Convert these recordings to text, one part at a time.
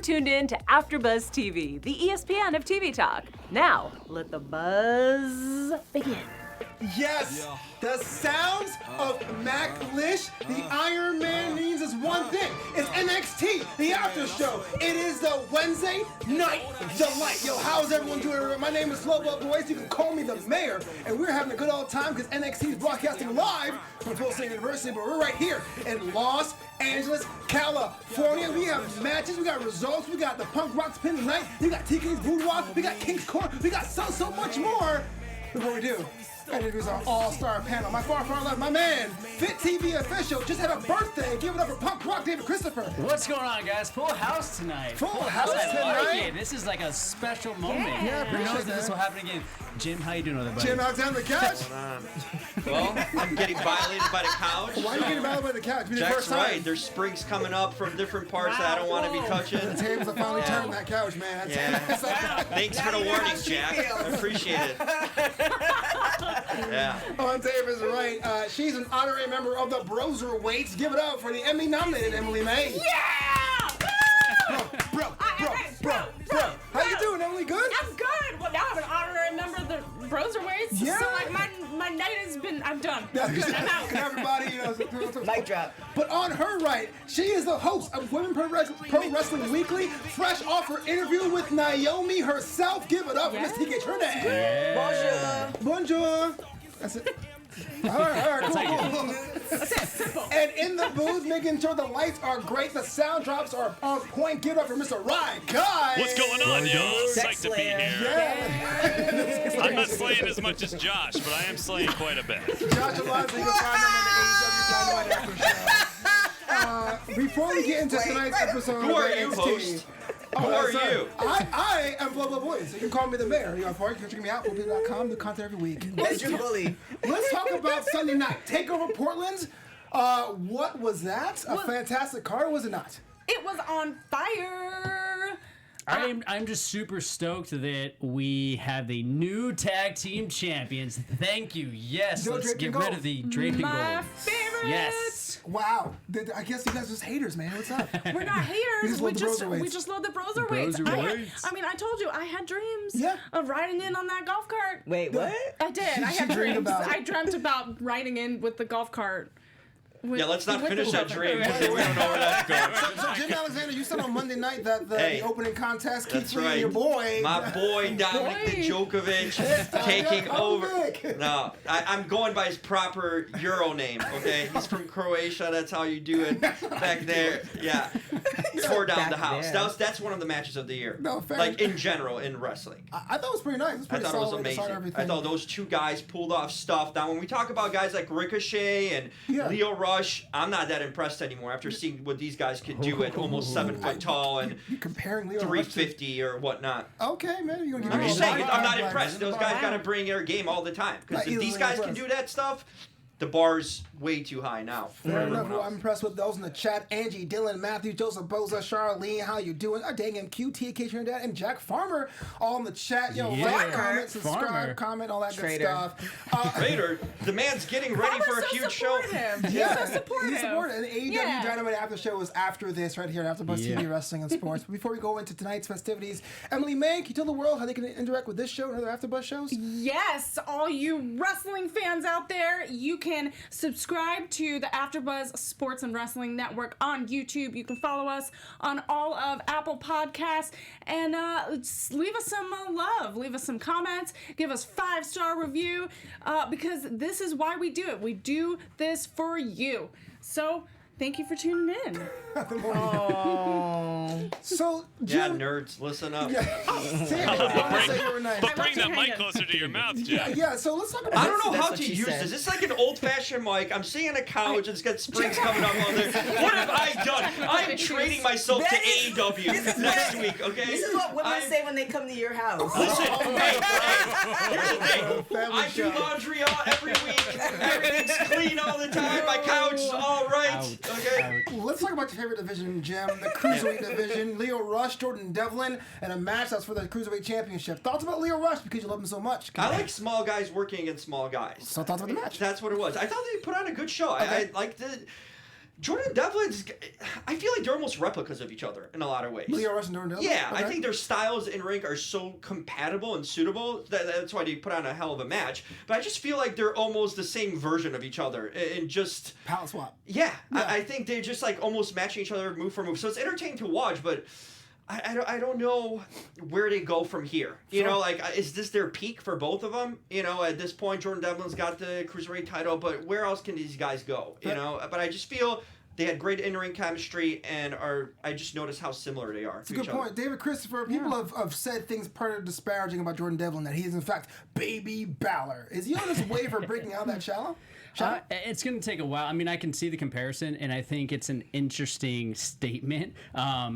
tuned in to AfterBuzz TV, the ESPN of TV talk. Now, let the buzz begin. Yes, the sounds of Mac Lish, the Iron Man means is one thing. It's NXT, the after show. It is the Wednesday night delight. Yo, how's everyone doing? My name is Flobo, Boyce. You can call me the mayor. And we're having a good old time because NXT is broadcasting live from Full Sail University, but we're right here in Los Angeles, California. We have matches, we got results, we got the Punk Rock Spin Night, we got TK's Boudoir, we got King's Court, we got so much more. Before we do, I introduce our all-star panel. My far left, my man, Fit TV official, just had a birthday. Give it up for Punk Rock David Christopher. What's going on, guys? Full house tonight. Full house tonight. Like this is like a special moment. Yeah, Who knows appreciate that this will happen again? Jim, how you doing over there, buddy? Jim, how's down the couch? Well, I'm getting violated by the couch. Why are you getting violated by the couch? Jack's right. There's springs coming up from different parts that I don't want to be touching. The tables have finally turned that couch, man. Yeah. Thanks for the warning, Jack. I appreciate it. Yeah. On David's right, she's an honorary member of the Broserweights. Give it up for the Emmy nominated Emily May. Yeah! Bro. How you doing, Emily? Good? I'm good. Well, now I'm an honorary member of the Broserweights. Yeah. So, like, my night has been, I'm done. Yeah, I'm good. I'm out. Everybody, Mic drop. But on her right, she is the host of Women Pro Wrestling Weekly, fresh off her interview with Naomi herself. Give it up for Miss TK Trinidad. Bonjour. Bonjour. That's it. All right, cool. That's it. Simple. And in the booth, making sure the lights are great, the sound drops are on point. Give it up for Mr. Ryan Guy. What's going on, y'all? Sex Psyched to be slayer. here. Yeah. I'm not slaying as much as Josh, but I am slaying quite a bit. Josh Alonso, you can find him on the AEW Dynamite After Show. Before we get into tonight's episode Who of are you, NXT, host? Who are you? I am Flobo Boyce. You can call me the mayor. You can check me out, FloboBoyce.com, do content every week. Bedroom bully. Let's talk about Sunday night. Takeover Portland. What was that? A fantastic card, or was it not? It was on fire. I'm just super stoked that we have the new tag team champions. Thank you. Yes, No let's draping get rid gold. of the draping My gold. favorite. Yes. Wow. I guess you guys are just haters, man. What's up? We're not haters. just love the Broserweights. We just love the Broserweights. Broserweights. I mean, I told you I had dreams Yeah. of riding in on that golf cart. Wait, what? I did. I She had dreamed dreams. about it. I dreamt about riding in with the golf cart. Yeah, let's not With finish the that golf dream. cart. We don't know where that's going. So Jim Alexander, you said on Monday night that the opening contest keeps That's right. your boy. My boy Dominic Djokovic taking over. Djokovic. No, I'm going by his proper Euro name, okay? He's from Croatia. That's how you do it back there. Yeah. Tore down Back the house. there. That's one of the matches of the year. No, fair. Like, in general, in wrestling. I thought it was pretty nice. It was I pretty thought it was solid. They started amazing. everything. I thought those two guys pulled off stuff. Now, when we talk about guys like Ricochet and Yeah. Leo Rush, I'm not that impressed anymore after seeing what these guys could do at almost 7 foot tall and You comparing Leo Rush to- 350 or whatnot. Okay, man. You're gonna I'm give just me a saying, lot I'm of not advice. impressed. Those guys got to bring their game all the time. Because Not if these easily guys can impressed. do that stuff, the bar's way too high now. for Fair everyone enough. Well, else. I'm impressed with those in the chat. Angie, Dylan, Matthew, Joseph Boza, Charlene, how you doing? Dang MQ, TK Trinidad, and Jack Farmer all in the chat. Yo, Yeah. like, comment, subscribe, Farmer. comment, all that Traitor. good stuff. Raider, the man's getting ready for a so huge show. supportive. Yeah, He's so supportive. He's supportive. And the AEW Yeah. Dynamite After Show is after this, right here at AfterBuzz Yeah. TV Wrestling and Sports. But before we go into tonight's festivities, Emily May, can you tell the world how they can interact with this show and other AfterBuzz shows? Yes, all you wrestling fans out there, you can subscribe to the AfterBuzz Sports and Wrestling Network on YouTube. You can follow us on all of Apple Podcasts and leave us some love, leave us some comments, give us 5-star review because this is why we do it. We do this for you. So thank you for tuning in. So, Yeah, Jim. nerds, listen up. Sam, I wanna say you were nice. But bring left that you mic hanging. closer to your mouth, Jeff. Yeah, so let's talk about I don't know That's how what to she use said. this. It's like an old-fashioned mic. I'm sitting on a couch and it's got springs coming up on there. What have I done? I am trading myself to That is- AEW next week, okay? This is what women I'm- say when they come to your house. Listen, hey, here's the thing. Family I do show. laundry every week. Everything's clean all the time. My couch is all right, okay? Let's talk about your favorite division, Jim. The Cruiserweight division. Leo Rush, Jordan Devlin, and a match that's for the Cruiserweight Championship. Thoughts about Leo Rush because you love him so much? I like small guys working against small guys. So thoughts about the match? That's what it was. I thought they put on a good show. I liked it. Jordan Devlin's, I feel like they're almost replicas of each other in a lot of ways. Leo Rush and Jordan Devlin? Yeah, Okay. I think their styles in ring are so compatible and suitable that's why they put on a hell of a match. But I just feel like they're almost the same version of each other and just Palette swap. yeah. I think they're just like almost matching each other move for move. So it's entertaining to watch, but I don't know where they go from here. You know, like, is this their peak for both of them? You know, at this point, Jordan Devlin's got the Cruiserweight title, but where else can these guys go? You know, but I just feel they had great in-ring chemistry and I just noticed how similar they are It's a good point. David Christopher, people have said things part of disparaging about Jordan Devlin, that he is, in fact, Baby Balor. Is he on his way for breaking out that shallow? It's going to take a while. I mean, I can see the comparison, and I think it's an interesting statement. I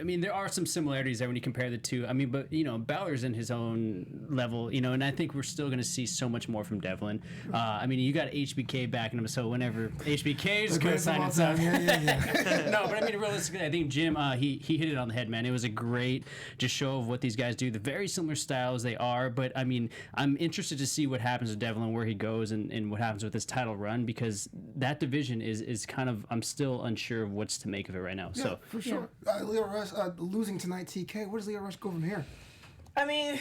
mean, there are some similarities there when you compare the two. I mean, but, you know, Balor's in his own level, you know, and I think we're still going to see so much more from Devlin. I mean, you got HBK backing him, so whenever HBK is going to sign himself. No, but I mean, realistically, I think Jim, he hit it on the head, man. It was a great just show of what these guys do. They're very similar styles, they are, but I mean, I'm interested to see what happens with Devlin, where he goes, and what happens with his title run, because that division is kind of, I'm still unsure of what's to make of it right now. Yeah, So for sure. Leo Rush losing tonight, TK. Where does Leo Rush go from here? I mean,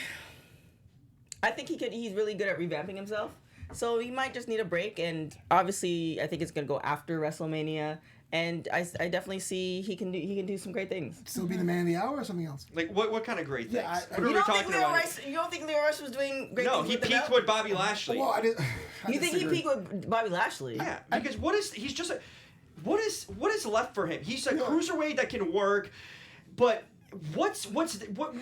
I think he's really good at revamping himself. So he might just need a break, and obviously I think it's gonna go after WrestleMania. And I definitely see he can do some great things. Still be the man of the hour or something else? Like, what kind of great things? Yeah, what are You we don't think talking Leo about? Rush? You don't think Leo Rush was doing great No, things? he with the peaked belt? with Bobby Lashley. Well, I You think he disagree. peaked with Bobby Lashley? Yeah, because he's just a, what is left for him? He's a cruiserweight that can work, but what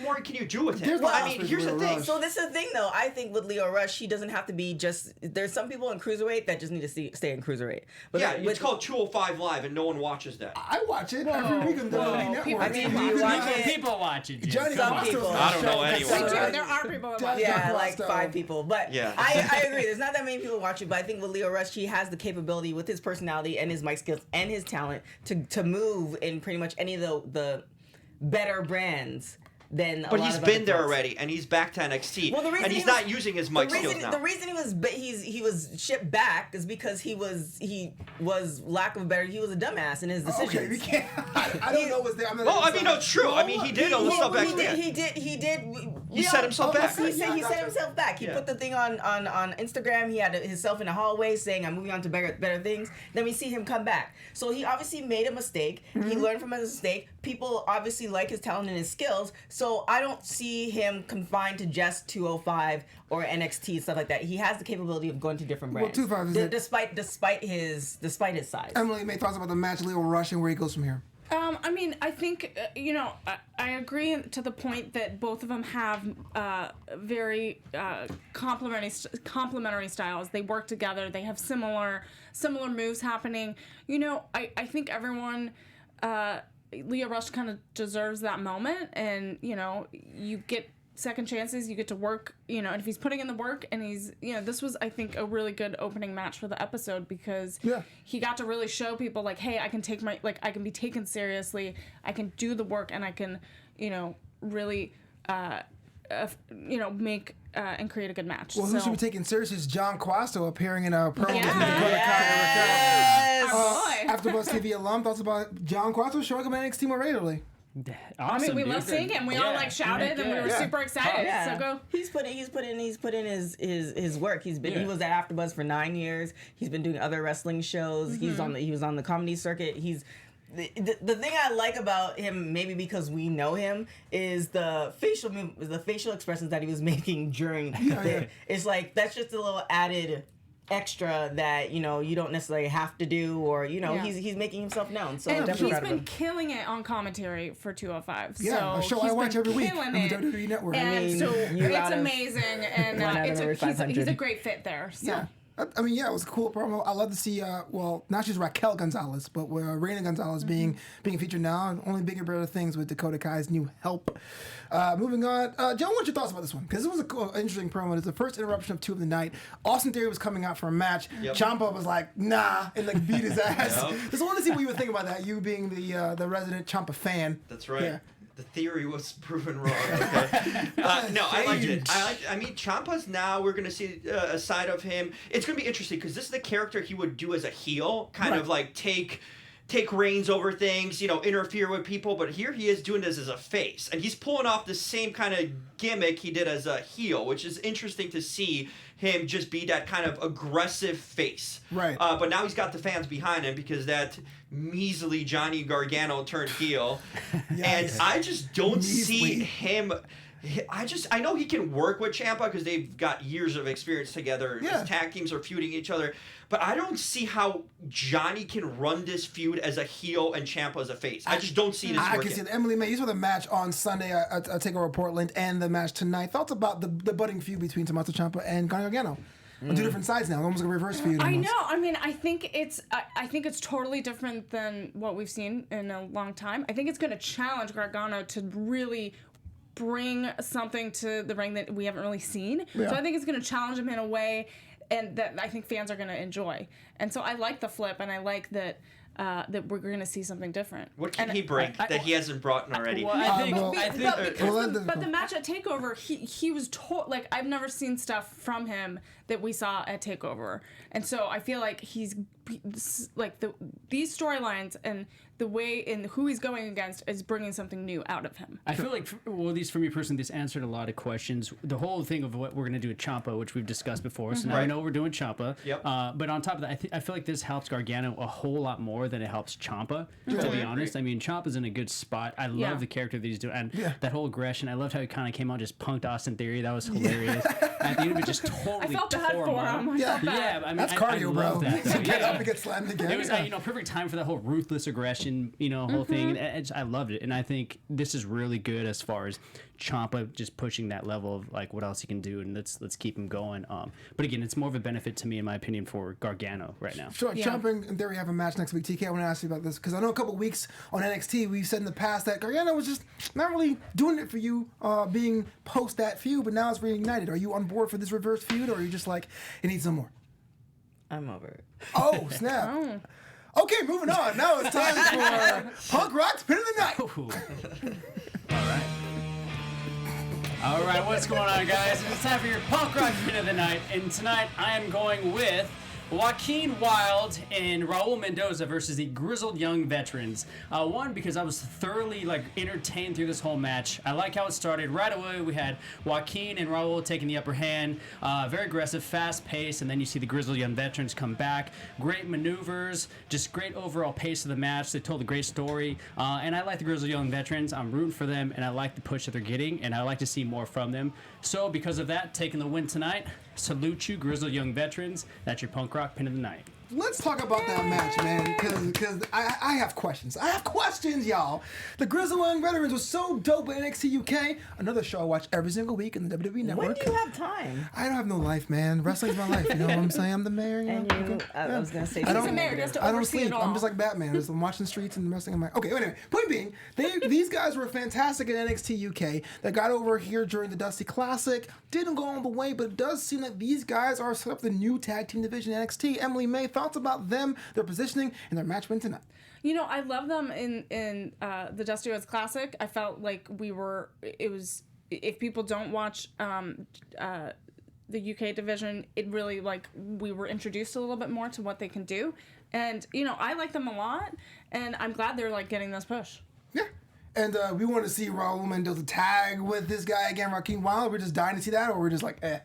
more can you do with him? There's no I mean, aspect here's of the Leo thing. Rush. So this is the thing, though. I think with Leo Rush, he doesn't have to be just. There's some people in cruiserweight that just need to stay in cruiserweight. But Yeah, with- it's called 205 Live, and no one watches that. I watch it every week on WWE Network. I mean, you watch it. people watch it. Jim. Johnny Some Costa's people. on the I don't know show. anyone. They So- do. There are people that Yeah. watch. Yeah, John like Costa. 5 people. But Yeah. I agree. There's not that many people watching, but I think with Leo Rush, he has the capability with his personality and his mic skills and his talent to move in pretty much any of the better brands than. But he's been there already, and he's back to NXT, Well, the reason and he's he was- not using his mic skills now. The reason he was shipped back is because he was lack of a better. He was a dumbass in his decisions. Okay, we can't. I don't know what's there. I'm not Well, I mean, no, it's true. I mean, he did all the stuff back then. He did. He set himself back. He set gotcha. himself back. He Yeah. put the thing on Instagram. He had himself in the hallway saying, "I'm moving on to better things." Then we see him come back. So he obviously made a mistake. He learned from his mistake. People obviously like his talent and his skills. So I don't see him confined to just 205 or NXT stuff like that. He has the capability of going to different Well, brands. 205 is it. despite his size. Emily, make thoughts about the match, Leo Rush, and where he goes from here. I mean, I think, I agree to the point that both of them have very complementary styles. They work together. They have similar moves happening. You know, I think everyone, Leo Rush kind of deserves that moment. And, you know, you get second chances, you get to work, you know, and if he's putting in the work and he's, you know, this was, I think, a really good opening match for the episode because he got to really show people like, hey, I can I can be taken seriously, I can do the work, and I can, you know, really, make and create a good match. Well, who should be taken seriously is John Quasto appearing in a promo. Yes. AfterBuzz TV alum. Thoughts about John Quasto showing up in NXT more regularly? I Awesome, mean, we dude. love seeing him. We all like shouted and we were super excited. Yeah. So go. He's put in his work. He was at AfterBuzz for 9 years. He's been doing other wrestling shows. He was on the comedy circuit. The thing I like about him, maybe because we know him, is the facial expressions that he was making during. It's like that's just a little added extra that you don't necessarily have to do, or he's making himself known. So I'm And definitely he's proud of been him. killing it on commentary for 205. Yeah, so a show he's I watch been every week killing on the it. WWE Network. And I mean, so you're it's out of amazing, and one out of every he's 500. a great fit there. So. Yeah. I mean, yeah, it was a cool promo. I love to see, not just Raquel Gonzalez, but Reina Gonzalez being featured now, and only bigger, better things with Dakota Kai's new help. Moving on, John, what's your thoughts about this one? Because this was an interesting promo. It's the first interruption of 2 of the night. Austin Theory was coming out for a match. Yep. Ciampa was like, nah, and like beat his ass. Yep. Just wanted to see what you would think about that. You being the resident Ciampa fan. That's right. Yeah. The theory was proven wrong. Okay. No, I liked it. I mean, Ciampa's now, we're going to see a side of him. It's going to be interesting because this is the character he would do as a heel, kind of like take take reins over things, interfere with people, but here he is doing this as a face, and he's pulling off the same kind of gimmick he did as a heel, which is interesting to see him just be that kind of aggressive face. Right. But now he's got the fans behind him because that measly Johnny Gargano turned heel, and I just don't see him. I know he can work with Ciampa because they've got years of experience together. Yeah. His tag teams are feuding each other. But I don't see how Johnny can run this feud as a heel and Ciampa as a face. I just don't see this working. I can see it. Emily May, you saw the match on Sunday at Takeover Portland and the match tonight. Thoughts about the budding feud between Tomasso Ciampa and Gargano? On two different sides now, almost like a reverse feud. I know. I mean, I think it's totally different than what we've seen in a long time. I think it's going to challenge Gargano to really bring something to the ring that we haven't really seen. Yeah. So I think it's going to challenge him in a way, and that I think fans are going to enjoy. And so I like the flip, and I like that that we're going to see something different. What can he bring that he hasn't brought already? Well, But the match at Takeover, he was like, I've never seen stuff from him that we saw at Takeover, and so I feel like he's like these storylines and the way in who he's going against is bringing something new out of him. I feel like, well, at least for me personally, this answered a lot of questions. The whole thing of what we're going to do with Ciampa, which we've discussed before, so now I know we're doing Ciampa. Yep. But on top of that, I feel like this helps Gargano a whole lot more than it helps Ciampa, to be honest. I mean, Ciampa's in a good spot. I love the character that he's doing, and that whole aggression. I loved how he kind of came out, just punked Austin Theory. That was hilarious. At the end of it, just totally I felt bad for him. Yeah, I mean, that's cardio, I bro. love that. To get up and get slammed again. It was perfect time for that whole ruthless aggression, whole thing. And I loved it, and I think this is really good as far as Ciampa just pushing that level of like what else he can do, and let's keep him going. But again, it's more of a benefit to me, in my opinion, for Gargano right now. Sure, Ciampa and Theory have a match next week. TK, I want to ask you about this because I know a couple weeks on NXT we've said in the past that Gargano was just not really doing it for you, being post that feud, but now it's reignited. Are you on board for this reverse feud, or are you just like it needs some more? I'm over it. Oh snap! Okay, moving on. Now it's time for Punk Rock's Pin of the Night. All right, what's going on, guys? It's time for your Punk Rock Pin of the Night, and tonight I am going with Joaquin Wilde and Raul Mendoza versus the Grizzled Young Veterans. One, because I was thoroughly entertained through this whole match. I like how it started. Right away, we had Joaquin and Raul taking the upper hand. Very aggressive, fast pace, and then you see the Grizzled Young Veterans come back. Great maneuvers, just great overall pace of the match. They told a great story, and I like the Grizzled Young Veterans. I'm rooting for them, and I like the push that they're getting, and I like to see more from them. So because of that, taking the win tonight, salute you, Grizzled Young Veterans. That's your Punk Rock Pin of the Night. Let's talk about that match, man, because I have questions. I have questions, y'all. The Grizzled Young Veterans was so dope at NXT UK. Another show I watch every single week in the WWE Network. When do you have time? I don't have no life, man. Wrestling's my life. You know what I'm saying? I'm the mayor. And I was gonna say, He's the mayor. He has to I don't oversee sleep. it all. I'm just like Batman. I'm watching the streets and wrestling. I'm like, okay, anyway. Point being, these guys were fantastic at NXT UK. They got over here during the Dusty Classic. Didn't go all the way, but it does seem that these guys are set up the new tag team division in NXT. Emily May, thoughts about them, their positioning, and their match win tonight? I love them in the Dusty Rhodes Classic. I felt like it was, if people don't watch the UK division, it really, we were introduced a little bit more to what they can do. And, I like them a lot, and I'm glad they're, getting this push. Yeah. And we want to see Raul Mendoza tag with this guy again, Joaquin Wilde. We're just dying to see that, or we're just like, eh.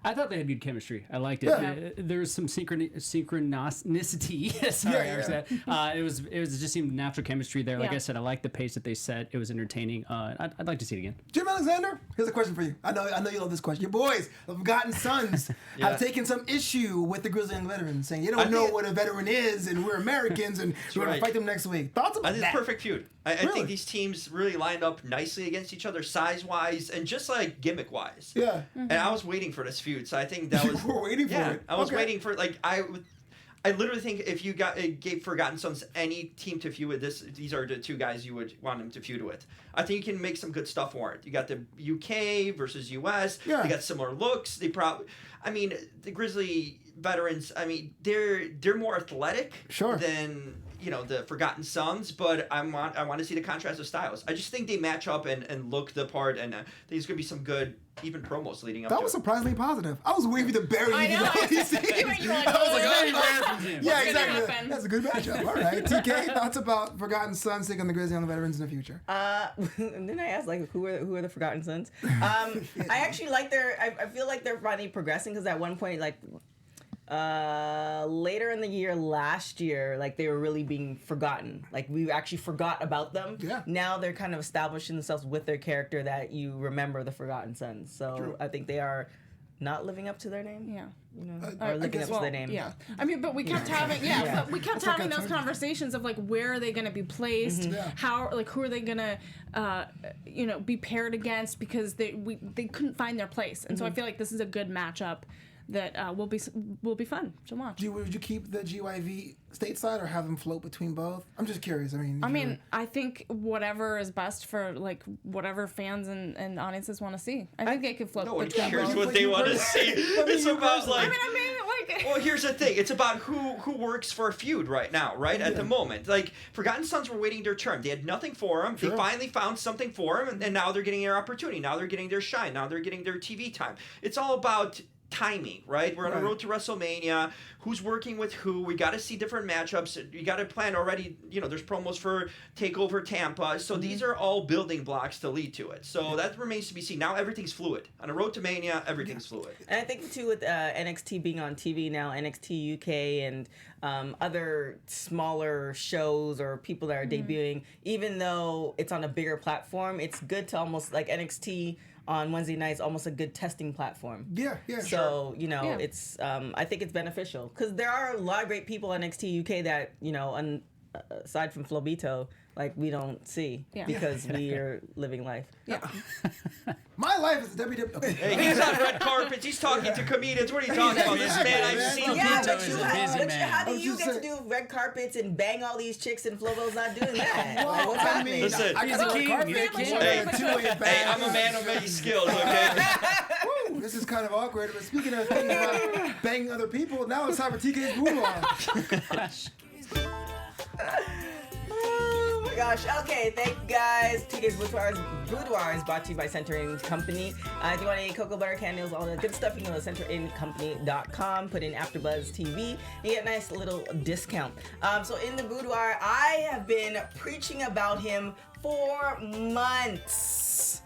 I thought they had good chemistry. I liked it. Yeah. There was some synchronicity. Sorry, it was just seemed natural chemistry there. Like I said, I liked the pace that they set. It was entertaining. I'd like to see it again. Jim Alexander, here's a question for you. I know you love this question. Your boys, the Forgotten Sons, have taken some issue with the Grizzled Young Veterans, saying you don't know what a veteran is, and we're Americans, and we're going to fight them next week. Thoughts about that? It's perfect feud. I think these teams really lined up nicely against each other, size-wise, and just gimmick-wise. Yeah. Mm-hmm. And I was waiting for this feud, so I think that was. You were waiting for it. I was waiting for I literally think if you gave Forgotten Sons any team to feud with, these are the two guys you would want them to feud with. I think you can make some good stuff for it. You got the UK versus US. Yeah. They got similar looks. The Grizzly Veterans. They're more athletic. Sure. Than the Forgotten Sons, but I want to see the contrast of styles. I just think they match up and look the part, and I think there's gonna be some good even promos leading up. That to was it. surprisingly positive. I was waiting for the bury I you. know. I was like, oh, yeah, exactly. happen? That's a good matchup. All right, TK, thoughts about Forgotten Sons taking on the Grizzly on the Veterans in the future? And then I asked like, who are the Forgotten Sons? I actually like I feel like they're finally progressing because at one point like. Later in the year last year, like they were really being forgotten. Like we actually forgot about them. Yeah. Now they're kind of establishing themselves with their character that you remember the Forgotten Sons. So True. I think they are not living up to their name. Yeah. Or living up to their name. Yeah. I mean, but we kept having but we kept having those conversations of like where are they going to be placed? Yeah. How who are they going to be paired against because they couldn't find their place. And so I feel like this is a good matchup that will be fun to watch. Would you keep the GYV stateside or have them float between both? I'm just curious. I mean, I think whatever is best for like whatever fans and audiences want to see. I think they could float. No one between cares both. what they want to see. It's about like. Well, here's the thing. It's about who works for a feud right now, right? At the moment. Like, Forgotten Sons were waiting their turn. They had nothing for them. They finally found something for them, and now they're getting their opportunity. Now they're getting their shine. Now they're getting their TV time. It's all about timing, right? We're on a road to WrestleMania. Who's working with who? We got to see different matchups. You got to plan already. There's promos for Takeover Tampa. So these are all building blocks to lead to it. So that remains to be seen. Now everything's fluid. On a road to Mania, everything's fluid. And I think too with NXT being on TV now, NXT UK and other smaller shows or people that are debuting, even though it's on a bigger platform, it's good to almost like NXT on Wednesday nights, almost a good testing platform. Yeah, So, it's, I think it's beneficial. Because there are a lot of great people on NXT UK that, aside from Flobito, like, we don't see. Because we are living life. Yeah. My life is a WWE. Okay. Hey, he's on red carpets. He's talking to comedians. What are you talking about? This man, I've seen Yeah, Flobito but is a busy man. how do I was you just get to saying- do red carpets and bang all these chicks and Flobo's not doing that? Like, Well, what's I happening? mean, Listen, I he's got a a king, carpet. he's a king. Hey, I'm a man of many skills, okay? Woo, this is kind of awkward. But speaking of things about banging other people, now it's time for TK's boudoir. Oh my gosh. Okay, thank you guys. TK's Boudoir is brought to you by Center In Company. If you want any cocoa butter, candles, all that good stuff, you can go to centerincompany.com, put in AfterBuzz TV, and you get a nice little discount. So in the boudoir, I have been preaching about him for months.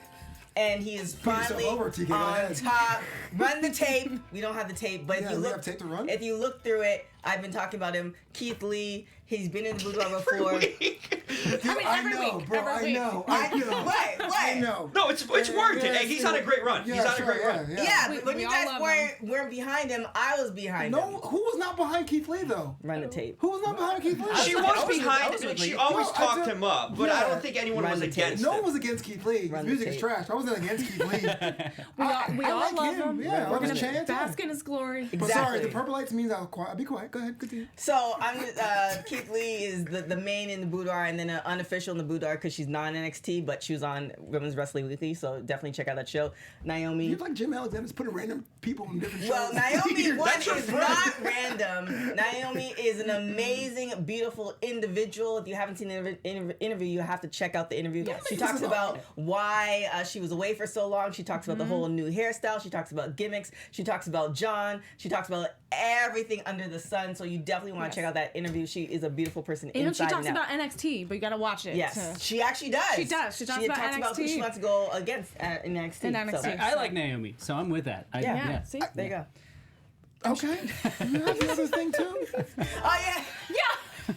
And he is finally over, TK. Go on ahead. top. Run the tape. We don't have the tape, but Yeah, if you we look, have tape to run? if you look through it, I've been talking about him. Keith Lee, he's been in the boudoir before. I know, bro. I know. I know. No, it's worked. Hey, he's on a great run. He's on a great run. Yeah, but when we you all guys love weren't behind him, I was behind him. No, who was not behind Keith Lee though? Run the tape. Who was not behind Keith Lee? She I was was behind with him. She Lee. always No, I talked did- him up, but I yeah. don't think anyone Run was the tape. against No one him. was against Keith Lee. His Run the music is tape. trash. I wasn't against Keith Lee. We all like love him. Yeah, We're I was gonna chanting. bask in his glory. But sorry, the purple lights means I'll be quiet. Go ahead, continue. So I'm Keith Lee is the main in the boudoir, and then an unofficial in the boudoir because she's non NXT, but she was on Women's Wrestling Weekly, so definitely check out that show. Naomi. You're like Jim Alexander's putting random people in different shows. Well, Naomi one That's your is friend. not random. Naomi is an amazing, beautiful individual. If you haven't seen the interview, you have to check out the interview. She This talks is about why she was away for so long. She talks about the whole new hairstyle. She talks about gimmicks. She talks about John. She talks about everything under the sun. So you definitely want to check out that interview. She is a beautiful person And she inside talks and out. about NXT, but you gotta watch it. Yes, she actually does. She does. She talks about who NXT. she wants to go against in NXT. In NXT. So, I like Naomi, so I'm with that. Yeah. See? there you go. Okay. You have the other thing too? Oh yeah. Yeah.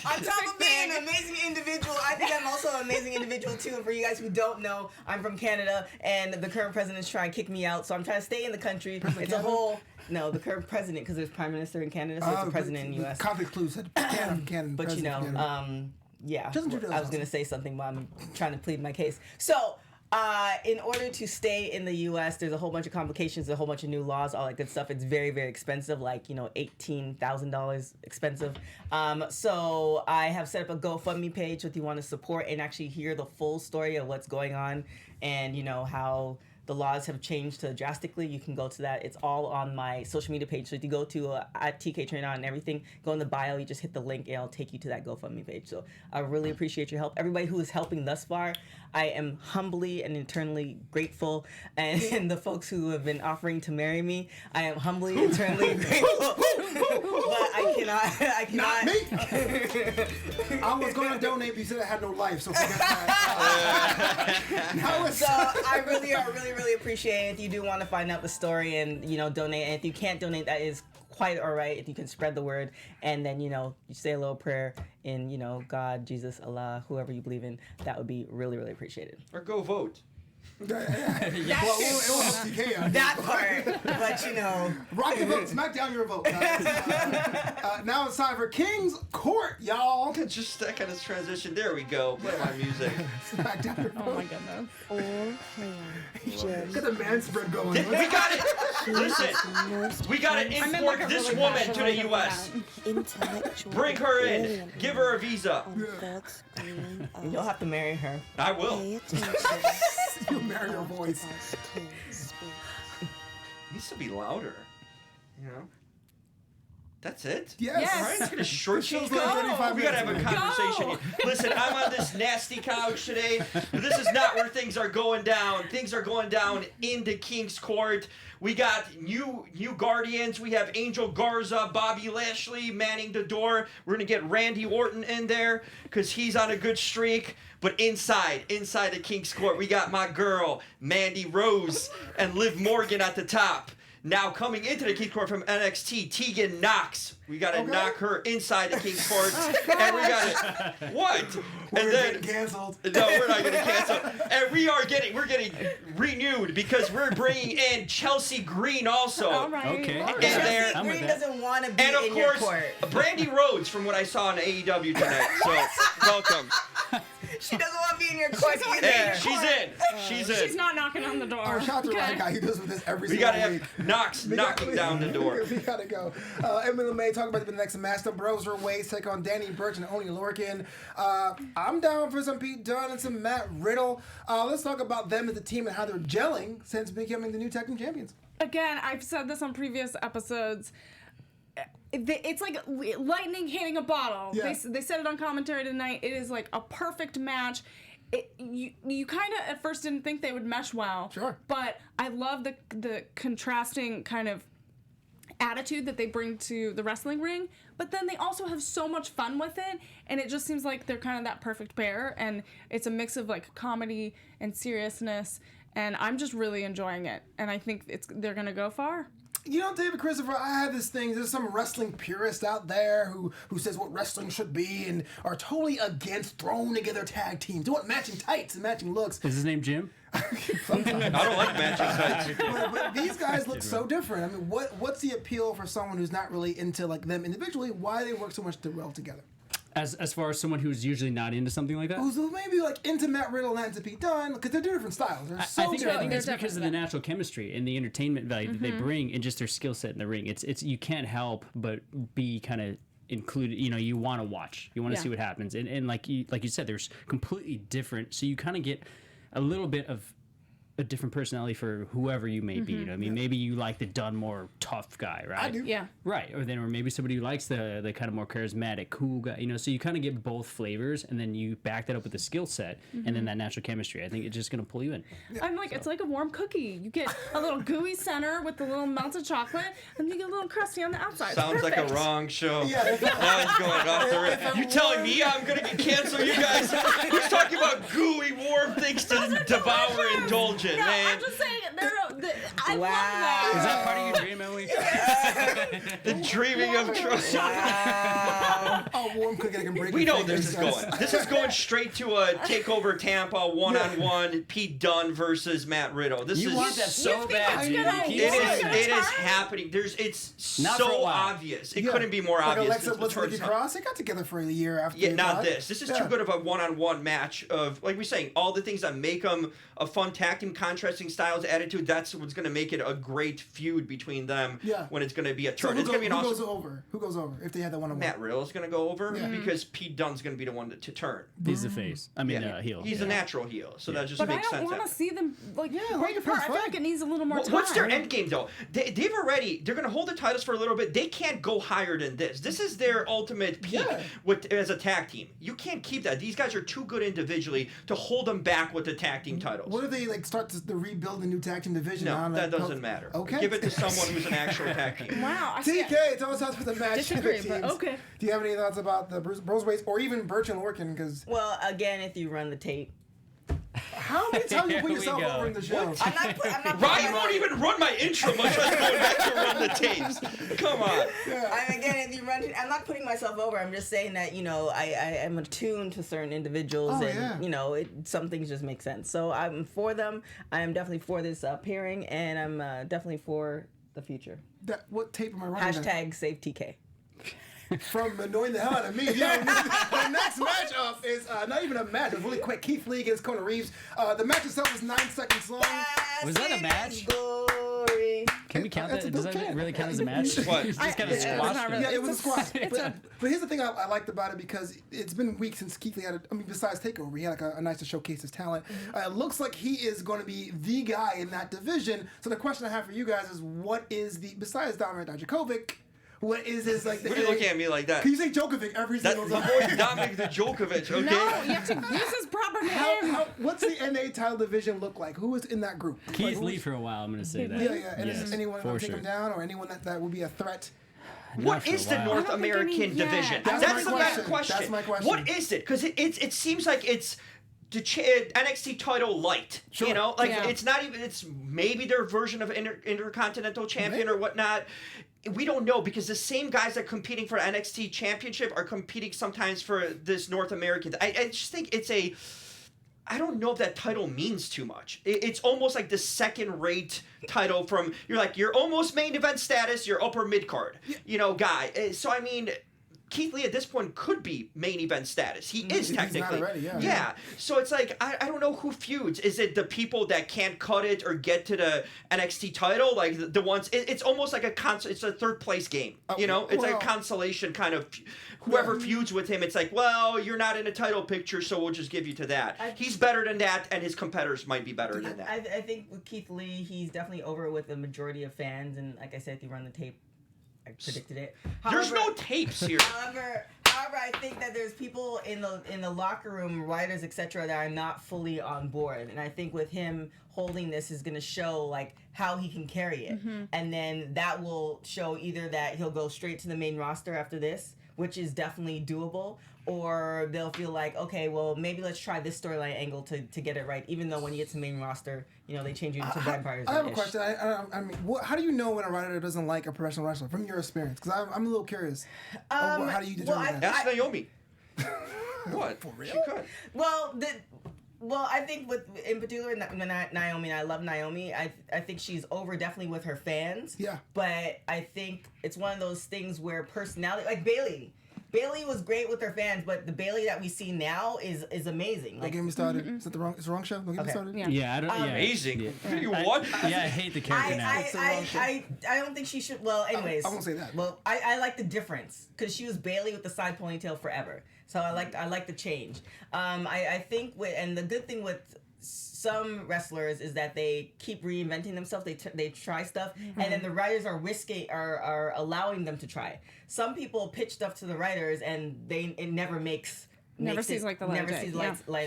On top of being an amazing individual, I think I'm also an amazing individual too. And for you guys who don't know, I'm from Canada, and the current president's trying to kick me out, so I'm trying to stay in the country. It's a whole the current president, because there's prime minister in Canada, so it's the president in the U.S. Context clues said Canada. But you know, yeah, Doesn't do that I was also. gonna say something, but I'm trying to plead my case. So. In order to stay in the U.S., there's a whole bunch of complications, a whole bunch of new laws, all that good stuff. It's very, very expensive, like, $18,000 expensive. So I have set up a GoFundMe page if you want to support and actually hear the full story of what's going on and, how the laws have changed drastically, you can go to that. It's all on my social media page. So if you go to at TK Trinidad and everything, go in the bio, you just hit the link, and it'll take you to that GoFundMe page. So I really appreciate your help. Everybody who is helping thus far, I am humbly and eternally grateful. And the folks who have been offering to marry me, I am humbly, eternally grateful. But I cannot. Not me. I was going to donate, but you said I had no life, so forget that. So I really appreciate it. If you do want to find out the story and donate, and if you can't donate, that is quite all right. If you can spread the word, and then you say a little prayer in God, Jesus, Allah, whoever you believe in, that would be really appreciated. Or go vote. Well, it will help TK. That part, but rock your vote, smack down your vote, guys. Now it's time for King's Court, y'all. Just that kind of transition. There we go. Play my music. Smack down your vote. Oh my goodness. All hail, Get the man spread going. We got it. Listen, we got to import this woman to the U.S. intellectual, Bring her in. brilliant Give her a visa. on God's green earth. You'll have to marry her. I will. Pay attention. You marry your voice. God's clear speech. Needs to be louder. That's it? Yes. All right, it's going to shortchange Like that. 35 We got to have a minutes. conversation here. Listen, I'm on this nasty couch today, but this is not where things are going down. Things are going down into King's Court. We got new Guardians. We have Angel Garza, Bobby Lashley manning the door. We're going to get Randy Orton in there because he's on a good streak. But inside the King's Court, we got my girl, Mandy Rose, and Liv Morgan at the top. Now coming into the King's Court from NXT, Tegan Knox. We got to knock her inside the King's Court. And we got to... What? We're getting canceled. No, we're not getting canceled. And we're getting renewed because we're bringing in Chelsea Greene also. All right. Okay. All right. And there, Chelsea Green doesn't want to be and of in your course, court. Brandy Rhodes from what I saw on AEW tonight. So, welcome. She doesn't want to be in your court either. Hey, she's in. She's in. She's not knocking on the door. Our shout out to Okay. that guy. He does with this every We single gotta week. have Knox knocking down the door. We gotta go. Emmy May talk about the next match. The Broserweights take on Danny Burch and Oney Lorcan. I'm down for some Pete Dunne and some Matt Riddle. Let's talk about them as a team and how they're gelling since becoming the new tag team champions. Again, I've said this on previous episodes. It's like lightning hitting a bottle. Yeah. They said it on commentary tonight. It is like a perfect match. You kind of at first didn't think they would mesh well. Sure. But I love the contrasting kind of attitude that they bring to the wrestling ring, but then they also have so much fun with it, and it just seems like they're kind of that perfect pair, and it's a mix of like comedy and seriousness, and I'm just really enjoying it, and I think they're gonna go far. David Christopher, I have this thing. There's some wrestling purists out there who says what wrestling should be and are totally against throwing together tag teams. They want matching tights and matching looks. Is his name Jim? I don't like matching tights. But these guys look so different. I mean, what's the appeal for someone who's not really into like them individually? Why they work so much well together? As far as someone who's usually not into something like that? Who's maybe like into Matt Riddle and into Pete Dunne, because they're different styles. They're so I think different. it's because of the natural chemistry and the entertainment value that they bring and just their skill set in the ring. It's you can't help but be kind of included. You want to watch. You want to see what happens. And like you said, there's completely different. So you kind of get a little bit of a different personality for whoever you may be. Maybe you like the done more tough guy, right? I do. Yeah. Right, or maybe somebody who likes the kind of more charismatic, cool guy. So you kind of get both flavors, and then you back that up with the skill set, and then that natural chemistry. I think it's just gonna pull you in. I'm like, it's like a warm cookie. You get a little gooey center with the little melted chocolate, and you get a little crusty on the outside. It's Sounds like a perfect. wrong show. Yeah. Mine's going off the rails. You telling me I'm gonna get canceled, you guys? Who's talking about gooey, warm things to devour and indulge in, No, man? I'm just saying, I Wow. love that. Is that part of your dream, Emily? The dreaming of trust. Oh, warm cookie that can break. We your know this is fingers. going. This is going straight to a Takeover Tampa one-on-one Pete Dunne versus Matt Riddle. This You is want that so bad, dude. gonna- Keep It saying is. it. It is happening. It's Not for a so while. obvious. It Yeah. couldn't be more like obvious. Alexa This was Bliss and Nikki first- Cross, they got together for a year after. Yeah, they not fought. this. This is Yeah. too good of a one-on-one match of, like we're saying, all the things that make them a fun tag team, contrasting styles, attitude. That's what's going to make it a great feud between them. Yeah. When it's going to be a get turned. It's going to be an who awesome. goes over? Who goes over if they had that one-on-one? Matt Riddle's going to go over because Pete Dunne's going to be the one to turn. He's the face. I mean, heel. He's a natural heel, so that just But I makes don't sense. want to see them break apart. fair I feel fight. like it needs a little more time. What's their end game though? They're going to hold the titles for a little bit. They can't go higher than this. This is their ultimate peak as a tag team. You can't keep that. These guys are too good individually to hold them back with the tag team titles. What if they start to rebuild a new tag team division? No, that doesn't matter. Okay. Give it to someone who's an actual tag team. Wow. I see. TK, tell us how the match Disagree, teams. but okay. Do you have any thoughts about the Broserweights or even Burch and Lorcan? Because Well, again, if you run the tape, how many times you put Here we yourself go. over in the show? I'm not putting Ryan won't even run my intro, much less going back to run the tapes. Come on. I'm not putting myself over. I'm just saying that I am attuned to certain individuals, some things just make sense. So I'm for them. I am definitely for this pairing, and I'm definitely for the future. What tape am I running? Hashtag save TK. From annoying the hell out of me. The next matchup is not even a match. It's really quick. Keith Lee against Kona Reeves. The match itself is 9 seconds long. Was that a match? Glory. Can we count that? Does that really count as a match? What? Just kind of it's squashed not it. really- Yeah, it was a squash. it's But here's the thing I liked about it, because it's been weeks since Keith Lee had besides Takeover, he had a nice to showcase his talent. It looks like he is going to be the guy in that division. So the question I have for you guys is, what is besides Dominic Dijakovic, what is his What are you looking at me like that? Can you say Djokovic every That's single my time? boy Dominic the Djokovic, okay? No, you have to use his proper name. What's the NA title division look like? Who is in that group? Keith Lee for a while, I'm going to say that. Yeah. And Yes, is anyone for going to take sure. him down, or anyone that would be a threat? What for a is the while. North I don't think American any- yeah, division? that's my That's the question. best question. That's my question. What is it? Because it seems like it's the NXT title light. Sure. Yeah. It's not even. It's maybe their version of Intercontinental Champion or whatnot. We don't know, because the same guys that are competing for NXT Championship are competing sometimes for this North American. I just think it's a. I don't know if that title means too much. It's almost like the second-rate title from you're almost main event status, you're upper mid card, guy. So I mean, Keith Lee at this point could be main event status. He is He's not technically. already, yeah. Yeah. So it's like I don't know who feuds. Is it the people that can't cut it or get to the NXT title, like the ones? It's almost like it's a third place game. It's like a consolation kind of. Whoever feuds with him, it's like, well, you're not in a title picture, so we'll just give you to that. He's better than that, and his competitors might be better than that. I think with Keith Lee, he's definitely over with the majority of fans, and like I said, if you run the tape, I predicted it. There's However- no tapes here. However, I think that there's people in the locker room, writers, etc., that are not fully on board, and I think with him holding this is going to show how he can carry it, and then that will show either that he'll go straight to the main roster after this, which is definitely doable, or they'll feel like, okay, well, maybe let's try this storyline angle to get it right, even though when you get to the main roster, they change you into vampires. I have a question. I mean, how do you know when a writer doesn't like a professional wrestler, from your experience? Because I'm a little curious. How do you determine that? That's Naomi. What? For real? She could. Well, I think in particular Naomi, and I love Naomi. I think she's over definitely with her fans. Yeah. But I think it's one of those things where personality, like Bailey was great with her fans, but the Bailey that we see now is amazing. Don't get me started. Is that the wrong show? Don't get me started. Yeah, I don't. Amazing. Yeah. You what? I hate the character now. I don't think she should. Well, anyways, I won't say that. Well, I like the difference because she was Bailey with the side ponytail forever. So I like the change. I think and the good thing with some wrestlers is that they keep reinventing themselves. They try stuff, and then the writers are allowing them to try. Some people pitch stuff to the writers, and it never sees light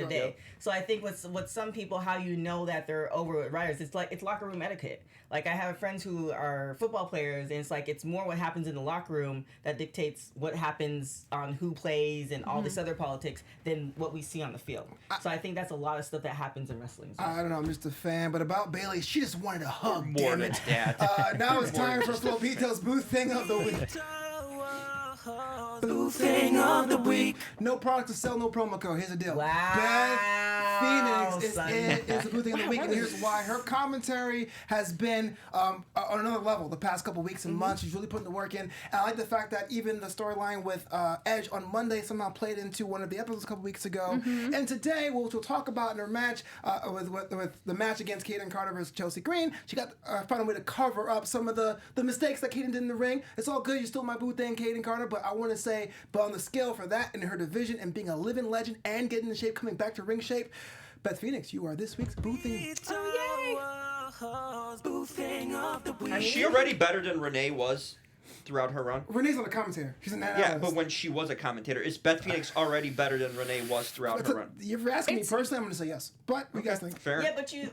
of day. So I think with some people, how you know that they're over with writers, it's locker room etiquette. Like I have friends who are football players, and it's more what happens in the locker room that dictates what happens on who plays and all this other politics than what we see on the field. So I think that's a lot of stuff that happens in wrestling. So. I don't know, I'm just a fan, but about Bailey, she just wanted a hug. More damn than it. that. Now it's time for Flobito's Booth Thing of the Week. Booth Thing of the Week. No product to sell, no promo code. Here's the deal. Wow. Phoenix is son. the booth thing of the week, and here's why. Her commentary has been on another level the past couple weeks and months. She's really putting the work in. And I like the fact that even the storyline with Edge on Monday somehow played into one of the episodes a couple weeks ago. And today, which we'll talk about in her match with the match against Kayden Carter versus Chelsea Greene, she got found a way to cover up some of the mistakes that Kayden did in the ring. It's all good. You're still my boo thing, Kayden Carter, but I want to say, but on the scale for that in her division and being a living legend and getting in shape, coming back to ring shape, Beth Phoenix, you are this week's boo thing. Is she already better than Renee was throughout her run? Renee's on the commentary. She's an analyst. Yeah, but when she was a commentator, is Beth Phoenix already better than Renee was throughout her run? If you're asking me personally, I'm going to say yes. But what you guys think? Fair. Yeah, but you.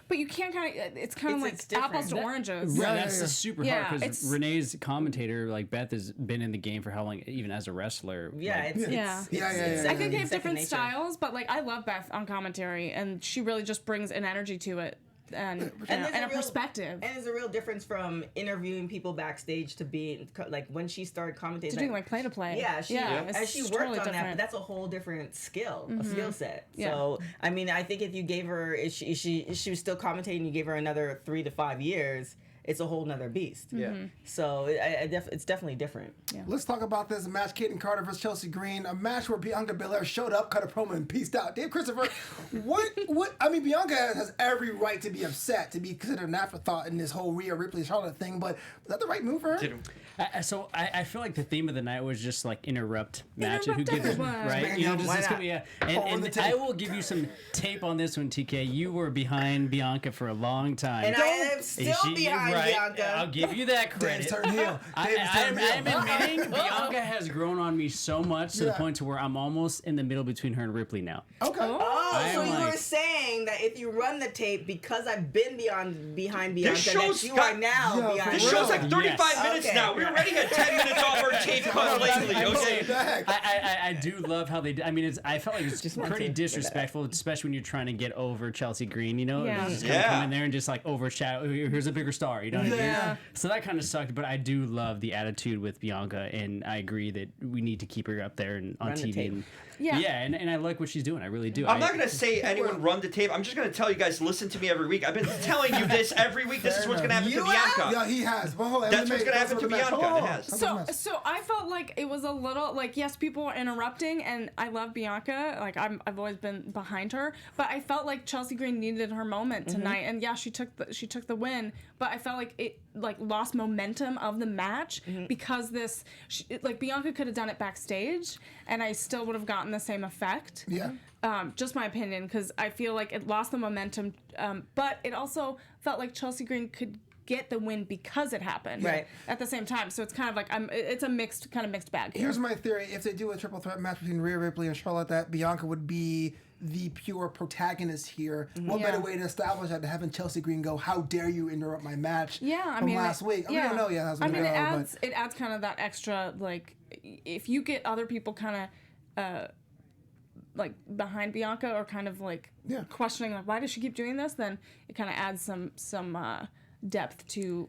But you can't kind of. It's kind of like It's different. apples to oranges. Right, Yeah, that's yeah. super Yeah, hard because it's- Renee's commentator, like Beth, has been in the game for how long, even as a wrestler. Yeah, like, it's Yeah. Yeah. I think they have second different nature. styles, but like I love Beth on commentary, and she really just brings an energy to it and there's a real- perspective. And there's a real difference from interviewing people backstage to being like when she started commentating. To doing like play to play. Yeah, she it's she worked totally on that, different. but that's a whole different skill, a skill set. Yeah. So I mean, I think if you gave her, if she was still commentating, you gave her another 3 to 5 years, it's a whole nother beast. Yeah. So it's definitely different. Let's talk about this match, Kayden Carter versus Chelsea Greene, a match where Bianca Belair showed up, cut a promo, and peaced out. Dave Christopher, I mean, Bianca has every right to be upset, to be considered an afterthought in this whole Rhea Ripley Charlotte thing, but was that the right move for her? So I feel like the theme of the night was just like interrupt match. Interrupt Who gives everyone. right? Yeah, why just not? On the and tape. I will give you some tape on this one, TK. You were behind Bianca for a long time. And I am still You're behind right. Bianca. I'll give you that credit. Dave's turned heel. Dave's turned heel. I'm admitting Bianca has grown on me so much to the point to where I'm almost in the middle between her and Ripley now. Okay. Oh, so am you like- were saying that if you run the tape, because I've been behind Bianca, show's that you got- are now Yo, behind. This for show's real? like 35 Yes. minutes Okay. now. We already had 10 minutes off our tape cut lately. Okay. What the heck? I do love how they. I mean, I felt like it's just want pretty to- disrespectful, especially when you're trying to get over Chelsea Greene. You know, Yeah. just kind of Yeah. come in there and just like overshadow. Here's a bigger star. You know what I mean? Yeah. So that kind of sucked, but I do love the attitude with Bianca, and I agree that we need to keep her up there and on Run the TV. tape. And, Yeah. and I like what she's doing. I really do. I'm not going to say anyone run the tape. I'm just going to tell you guys, listen to me every week. I've been telling you this every week. This is what's going to happen to You have? Bianca. Yeah, he has. But hold on, That's let me what's gonna make- happen to the match. Bianca. Hold on, It hold on. has. That's the match. So I felt like it was a little like, yes, people were interrupting, and I love Bianca. Like I've always been behind her, but I felt like Chelsea Greene needed her moment tonight, and yeah, she took the win. But I felt like it like lost momentum of the match because like Bianca could have done it backstage, and I still would have gotten the same effect. Yeah. Just my opinion, because I feel like it lost the momentum, but it also felt like Chelsea Greene could get the win because it happened Right. at the same time. So it's kind of like it's a mixed bag. Here. Here's my theory. If they do a triple threat match between Rhea Ripley and Charlotte, that Bianca would be the pure protagonist here. What better way to establish that than having Chelsea Greene go, how dare you interrupt my match from last week? We don't know yet how it's I going mean, to go. it adds kind of that extra, like, if you get other people kind of like behind Bianca or kind of like questioning like why does she keep doing this, then it kind of adds some depth to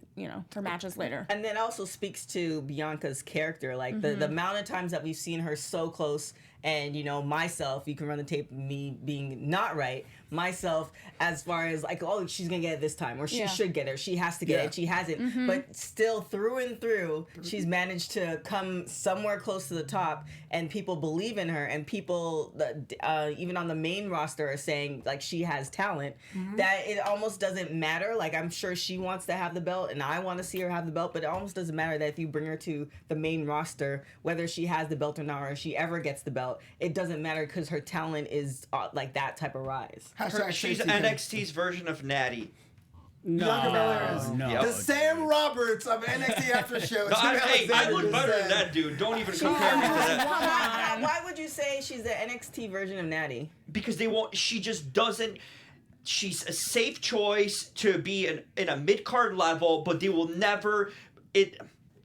her matches later. And that also speaks to Bianca's character, like the amount of times that we've seen her so close. And myself, you can run the tape of me being not right. Myself, as far as like, oh, she's gonna get it this time, or she should get it, or she has to get it, she hasn't. But still, through and through, she's managed to come somewhere close to the top, and people believe in her, and people even on the main roster are saying like she has talent. That it almost doesn't matter. Like I'm sure she wants to have the belt, and I want to see her have the belt, but it almost doesn't matter that if you bring her to the main roster, whether she has the belt or not, or if she ever gets the belt. It doesn't matter because her talent is like that type of rise. She's NXT's version of Natty. Bianca Belair is no. the Sam Roberts of NXT After Show. I look better than that dude. Don't even compare me to that. Why would you say she's the NXT version of Natty? Because they won't. She just doesn't. She's a safe choice to be in a mid card level, but they will never.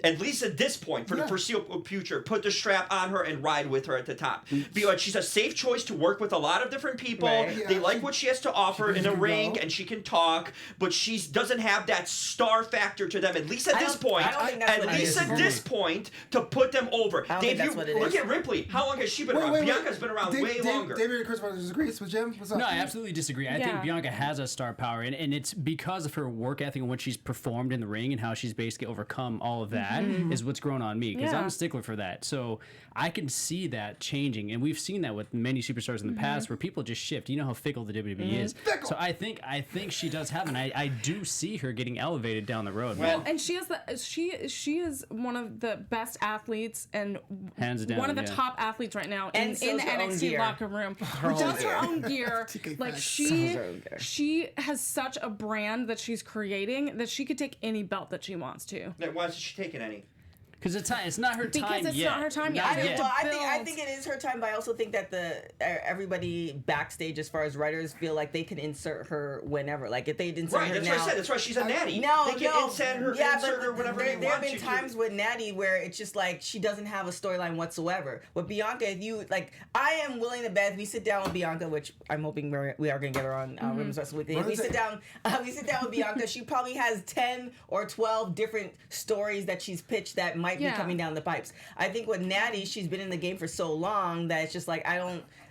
at least at this point, for the foreseeable future, put the strap on her and ride with her at the top. Because she's a safe choice to work with a lot of different people. Right. They like what she has to offer in a ring, and she can talk, but she doesn't have that star factor to them, at least at this point. I don't think that's At what it least is. at this point, to put them over. I don't think that's what it look is. at Ripley. How long has she been around? Bianca's been around way longer. David and Chris disagrees with Jim. What's up? No, I absolutely disagree. I think Bianca has a star power, and it's because of her work ethic and what she's performed in the ring and how she's basically overcome all of that is what's grown on me, because I'm a stickler for that. So I can see that changing, and we've seen that with many superstars in the past where people just shift. You know how fickle the WWE is. So I think she does have, and I do see her getting elevated down the road. Well, and she is one of the best athletes and Hands down, one of the yeah. top athletes right now in And the sells her own NXT gear. locker room. Does her own gear. Like she has such a brand that she's creating that she could take any belt that she wants to. Why isn't she taking any? Because it's not her time Because it's yet. not her time yet. Not I yet. to I build. think it is her time, but I also think that everybody backstage, as far as writers, feel like they can insert her whenever. Like if they insert Right, her that's now, what I said. That's why she's a natty. No, they can insert her, insert her whenever they there have want been to. times with Natty where it's just like she doesn't have a storyline whatsoever. With Bianca, if you like, I am willing to bet if we sit down with Bianca, which I'm hoping we are going to get her on Women's Wrestling Weekly. If we sit down with Bianca, she probably has 10 or 12 different stories that she's pitched that might be coming down the pipes. I think with Natty, she's been in the game for so long that it's just like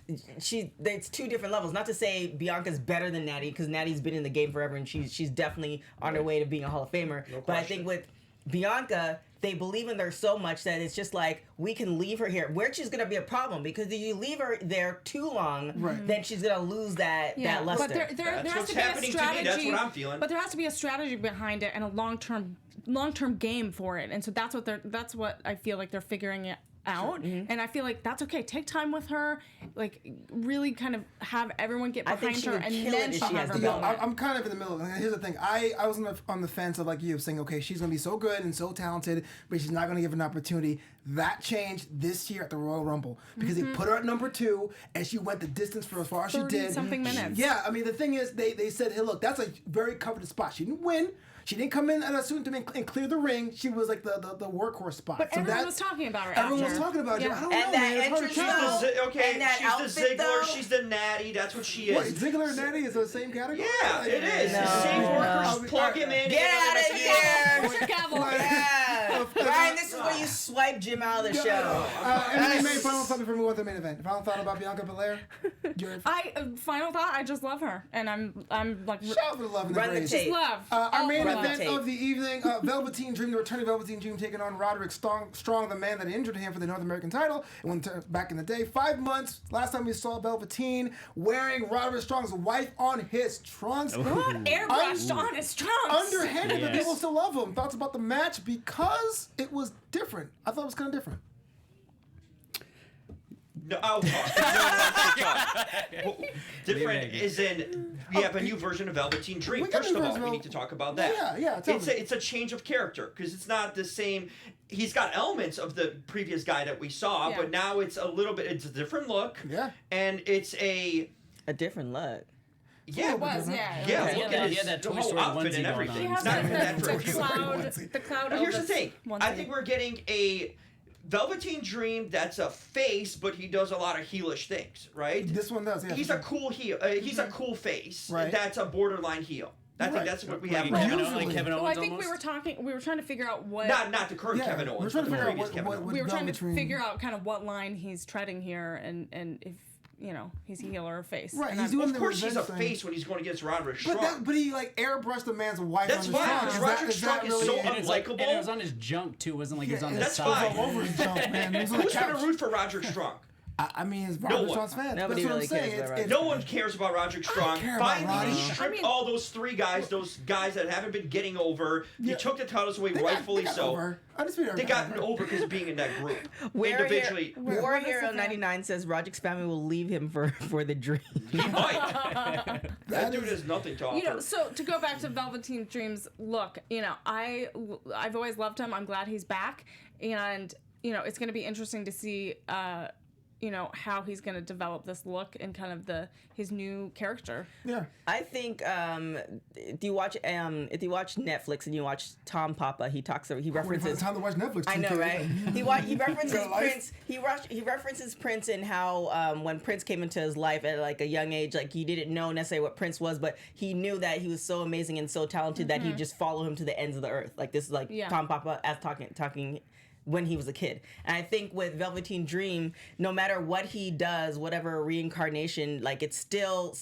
it's two different levels. Not to say Bianca's better than Natty, because Natty's been in the game forever and she's definitely on her way to being a Hall of Famer. But I think with Bianca, they believe in her so much that it's just like, we can leave her here. Where she's going to be a problem, because if you leave her there too long, then she's going to lose that luster. But there has what's to be a happening to me. strategy. That's what I'm feeling. But there has to be a strategy behind it and a long-term game for it. And so that's what I feel like they're figuring it out. And I feel like that's okay. Take time with her, like really kind of have everyone get behind her, and then she'll have her moment. I'm kind of in the middle. Here's the thing. I was on the fence of like you saying, okay, she's gonna be so good and so talented, but she's not gonna give an opportunity. That changed this year at the Royal Rumble because they put her at number 2 and she went the distance for as far as she did. 30-something minutes. Yeah, I mean the thing is they said, hey, look, that's a very coveted spot. She didn't win. She didn't come in at a suit and clear the ring. She was like the workhorse spot. But everyone was talking about her. Everyone was after. talking about her. I don't And know, that man. It's hard to entrance tell. though, and that she's outfit, the Ziggler, though? she's the natty. That's what she is. What, Ziggler and Natty is the same category? Yeah, it is. No. Same workers, No. plug him in. Get out of here! Mr. Cavill. Yeah. Ryan, this is where you swipe Jim out of the show. And made final thought before we went to the main event. Final thought about Bianca Belair? Final thought, I just love her, and I'm like Shout for the love and the Run the praise. tape. love. Our main Run the event tape. of the evening, Velveteen Dream, the returning Velveteen Dream, taking on Roderick Strong, the man that injured him for the North American title. It went back in the day. 5 months. Last time we saw Velveteen wearing Roderick Strong's wife on his trunks. Airbrushed on his trunks. Underhanded, but Yes. people still love him. Thoughts about the match because it was different. I thought it was kind of different. No, I'll talk. Well, different is in we have a new version of Velveteen Dream. We got a First new of all, version we of- need to talk about that. Yeah, tell me. It's a change of character because it's not the same. He's got elements of the previous guy that we saw, Yeah. but now it's a little bit. It's a different look. Yeah. And it's a different look. yeah. It was, yeah. Yeah, Okay. look Yeah, at his, yeah, that the Toy whole Story outfit onesie and going on. everything. He It's has not the, even that the perfume. cloud. But here's the Elvis thing. onesie. I think we're getting a Velveteen Dream that's a face, but he does a lot of heelish things, right? This one does, yeah. He's a cool heel. He's a cool face. Right. That's a borderline heel. I think Right. that's what we Like have right Kevin, now. like Kevin Owens Well, I think almost? we were trying to figure out what Not the current Yeah, Kevin we're Owens, trying but to the figure out previous what- Kevin what- Owens. what- we were trying to Velveteen. figure out kind of what line he's treading here, and if he's a heel or a face. Right, And he's I'm- doing Of course, he's a revenge thing. face when he's going against Roderick Strong. But he like airbrushed a man's wife That's on his fine, trunk. because Is Roderick that- is Strong that is really so And it's like, unlikable. and it was on his junk too. It wasn't like it was on that's the It was side. all over his junk, man. It was on the Who's going couch. to root for Roderick Strong? I mean, it's No Roderick one. Strong's fans. Nobody That's what really I'm saying. cares about It's- No one cares about Roderick Strong. care about Finally, Roddy. he stripped all those three guys, those guys that haven't been getting over. He took the titles away, they rightfully got so. over. Undisputed They got got over because of being in that group. War Individually. Hero 99 says Roderick's family will leave him for the dream. He might. That dude has nothing to offer. So to go back to Velveteen Dream's look, I've always loved him. I'm glad he's back, and it's going to be interesting to see how he's going to develop this look and kind of his new character. Yeah. I think if you watch Netflix and you watch Tom Papa, he references time to watch Netflix. I know, TK. right? He references Real life. Prince. He references Prince and how when Prince came into his life at like a young age, like he didn't know necessarily what Prince was, but he knew that he was so amazing and so talented that he'd just follow him to the ends of the earth. Like this is like Tom Papa as talking when he was a kid. And I think with Velveteen Dream, no matter what he does, whatever reincarnation, like it still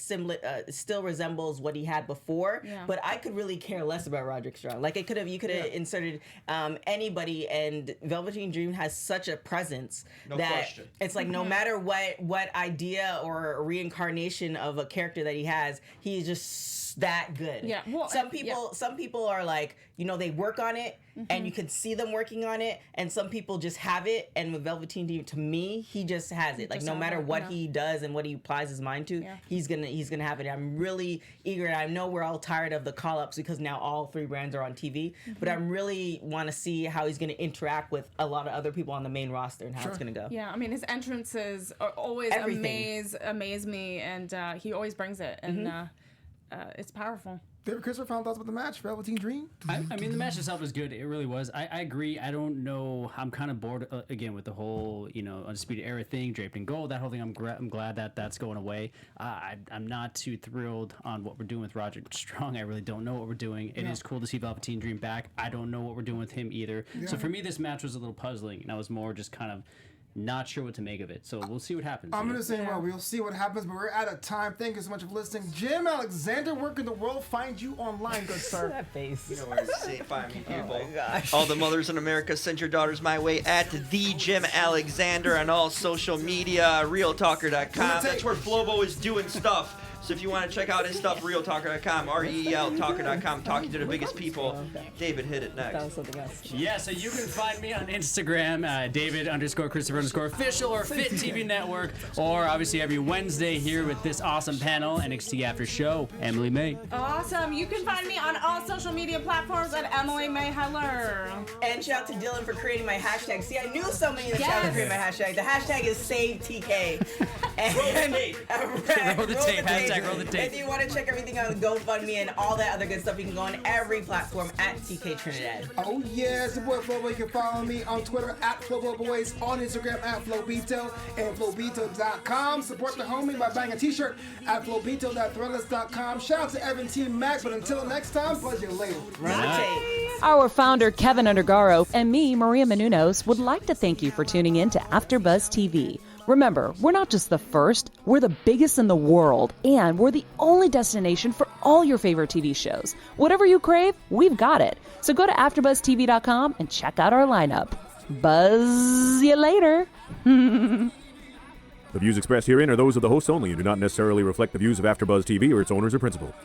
resembles what he had before. Yeah. But I could really care less about Roderick Strong. Like you could have inserted anybody, and Velveteen Dream has such a presence it's like no matter what idea or reincarnation of a character that he has, he's just that good. Yeah. Well, some people are like, they work on it and you can see them working on it, and some people just have it. And with Velveteen Dream, to me, he just has it. Like no matter what he does and what he applies his mind to, he's gonna have it. I'm really eager. And I know we're all tired of the call-ups because now all 3 brands are on TV, but I really want to see how he's gonna interact with a lot of other people on the main roster and how it's gonna go. Yeah, I mean his entrances are always amaze me, and he always brings it, and it's powerful. David Christopher, final thoughts about the match, Velveteen Dream? I mean, the match itself was good. It really was. I agree. I don't know. I'm kind of bored, again, with the whole, Undisputed Era thing, draped in gold, that whole thing. I'm glad that that's going away. I'm not too thrilled on what we're doing with Roderick Strong. I really don't know what we're doing. It is cool to see Velveteen Dream back. I don't know what we're doing with him either. Yeah. So for me, this match was a little puzzling, and I was more just kind of not sure what to make of it. So we'll see what happens. I'm going to say, we'll see what happens, but we're out of time. Thank you so much for listening. Jim Alexander, where can the world find you online, good sir? That face. You know where to find me, people. Oh my gosh. All the mothers in America, send your daughters my way at the Jim Alexander on all social media, realtalker.com. That's where Flobo is doing stuff. So if you want to check out his stuff, realtalker.com, REELtalker.com, talking to the biggest people. David, hit it next. That was something else. Yeah, so you can find me on Instagram, David_Christopher_official or Fit TV Network, or obviously every Wednesday here with this awesome panel, NXT After Show, Emily May. Awesome. You can find me on all social media platforms at Emily May Heller. And shout out to Dylan for creating my hashtag. See, I knew somebody in the chat would create my hashtag. The hashtag is SaveTK. Roll the tape. Hashtag roll the tape. If you want to check everything out, GoFundMe and all that other good stuff, you can go on every platform at TK Trinidad. Oh yeah, it's your boy Flobo. You can follow me on Twitter at FloboBoys, on Instagram at Flobito, and Flobito.com. Support the homie by buying a t-shirt at Flobito.threadless.com. Shout out to Evan Team Max, but until next time, buzz you later. Our founder, Keven Undergaro, and me, Maria Menounos, would like to thank you for tuning in to AfterBuzz TV. Remember, we're not just the first, we're the biggest in the world, and we're the only destination for all your favorite TV shows. Whatever you crave, we've got it. So go to AfterBuzzTV.com and check out our lineup. Buzz you later. The views expressed herein are those of the hosts only and do not necessarily reflect the views of AfterBuzz TV or its owners or principals.